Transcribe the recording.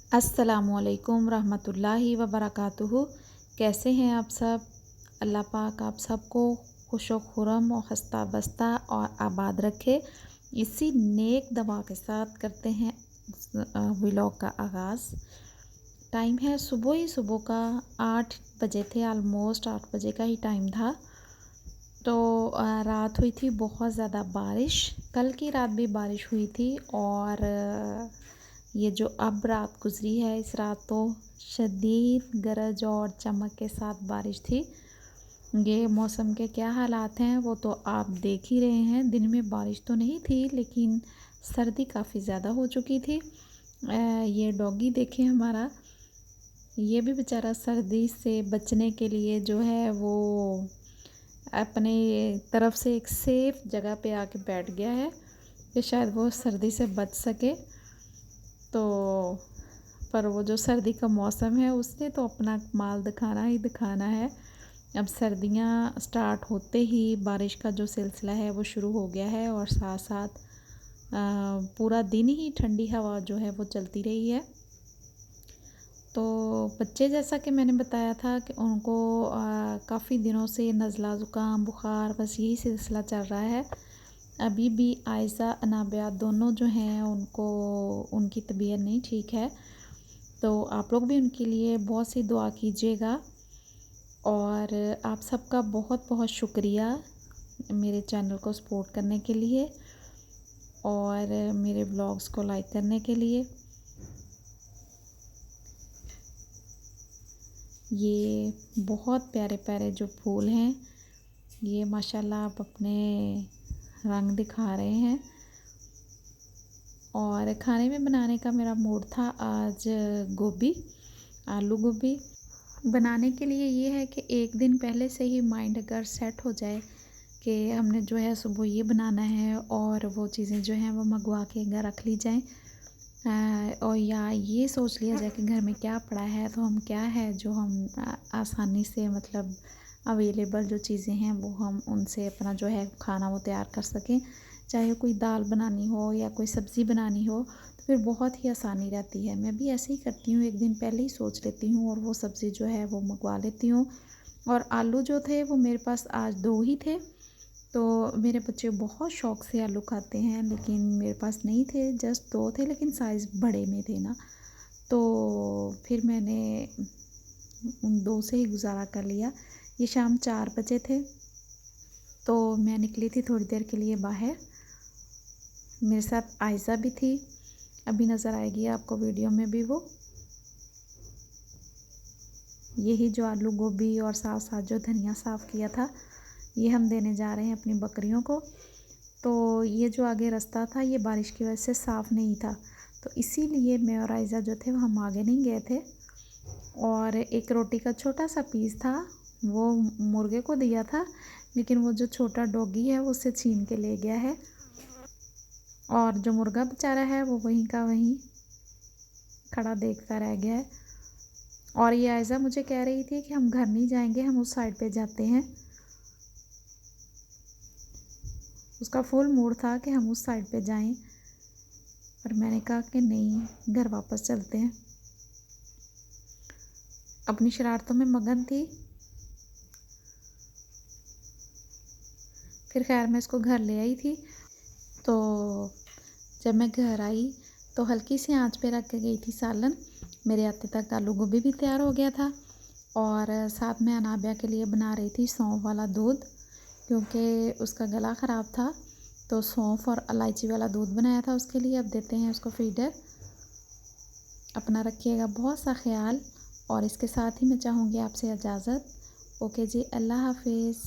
अस्सलामुअलैकुम रहमतुल्लाहि व बरकातुहू। कैसे हैं आप सब? अल्लाह पाक आप सबको खुशो खुरम और हंसता बसता और आबाद रखे। इसी नेक दवा के साथ करते हैं व्लॉग का आगाज़। टाइम है सुबह ही सुबह का 8 बजे थे, ऑलमोस्ट 8 बजे का ही टाइम था। तो रात हुई थी बहुत ज़्यादा बारिश। कल की रात भी बारिश हुई थी और ये जो अब रात गुजरी है, इस रात तो शदीद गरज और चमक के साथ बारिश थी। ये मौसम के क्या हालात हैं वो तो आप देख ही रहे हैं। दिन में बारिश तो नहीं थी लेकिन सर्दी काफ़ी ज़्यादा हो चुकी थी। ये डॉगी देखें हमारा, ये भी बेचारा सर्दी से बचने के लिए जो है वो अपने तरफ से एक सेफ जगह पे आके बैठ गया है कि शायद वो सर्दी से बच सके। तो पर वो जो सर्दी का मौसम है उसने तो अपना माल दिखाना ही दिखाना है। अब सर्दियां स्टार्ट होते ही बारिश का जो सिलसिला है वो शुरू हो गया है और साथ साथ पूरा दिन ही ठंडी हवा जो है वो चलती रही है। तो बच्चे, जैसा कि मैंने बताया था कि उनको काफ़ी दिनों से नज़ला ज़ुकाम बुखार बस यही सिलसिला चल रहा है। अभी भी आयशा अनाबिया दोनों जो हैं उनको उनकी तबीयत नहीं ठीक है। तो आप लोग भी उनके लिए बहुत सी दुआ कीजिएगा और आप सबका बहुत बहुत शुक्रिया मेरे चैनल को सपोर्ट करने के लिए और मेरे ब्लॉग्स को लाइक करने के लिए। ये बहुत प्यारे प्यारे जो फूल हैं, ये माशाल्लाह आप अपने रंग दिखा रहे हैं। और खाने में बनाने का मेरा मूड था आज गोभी, आलू गोभी बनाने के लिए। ये है कि एक दिन पहले से ही माइंड अगर सेट हो जाए कि हमने जो है सुबह ये बनाना है और वो चीज़ें जो हैं वो मंगवा के घर रख ली जाएं, और या ये सोच लिया जाए कि घर में क्या पड़ा है तो हम क्या है जो हम आसानी से मतलब अवेलेबल जो चीज़ें हैं वो हम उनसे अपना जो है खाना वो तैयार कर सकें। चाहे कोई दाल बनानी हो या कोई सब्ज़ी बनानी हो तो फिर बहुत ही आसानी रहती है। मैं भी ऐसे ही करती हूँ, एक दिन पहले ही सोच लेती हूँ और वो सब्ज़ी जो है वो मंगवा लेती हूँ। और आलू जो थे वो मेरे पास आज 2 ही थे। तो मेरे बच्चे बहुत शौक़ से आलू खाते हैं लेकिन मेरे पास नहीं थे, जस्ट 2 थे लेकिन साइज़ बड़े में थे ना, तो फिर मैंने उन 2 से ही गुज़ारा कर लिया। ये शाम 4 बजे थे तो मैं निकली थी थोड़ी देर के लिए बाहर। मेरे साथ आयशा भी थी, अभी नज़र आएगी आपको वीडियो में भी वो। यही जो आलू गोभी और साथ साथ जो धनिया साफ़ किया था ये हम देने जा रहे हैं अपनी बकरियों को। तो ये जो आगे रास्ता था ये बारिश की वजह से साफ़ नहीं था, तो इसीलिए मैं और आयशा जो थे वो हम आगे नहीं गए थे। और एक रोटी का छोटा सा पीस था वो मुर्गे को दिया था, लेकिन वो जो छोटा डॉगी है वो उससे छीन के ले गया है और जो मुर्गा बेचारा है वो वहीं का वहीं खड़ा देखता रह गया है। और ये आयशा मुझे कह रही थी कि हम घर नहीं जाएंगे, हम उस साइड पे जाते हैं। उसका फुल मूड था कि हम उस साइड पे जाएं, पर मैंने कहा कि नहीं, घर वापस चलते हैं। अपनी शरारतों में मगन थी। फिर खैर मैं इसको घर ले आई थी। तो जब मैं घर आई तो हल्की सी आंच पे रख के गई थी सालन। मेरे आते तक आलू गोभी भी तैयार हो गया था और साथ में अनाबिया के लिए बना रही थी सौंफ वाला दूध, क्योंकि उसका गला ख़राब था। तो सौंफ और इलायची वाला दूध बनाया था उसके लिए। अब देते हैं उसको फीडर। अपना रखिएगा बहुत सा ख्याल और इसके साथ ही मैं चाहूँगी आपसे इजाज़त। ओके जी, अल्लाह हाफिज़।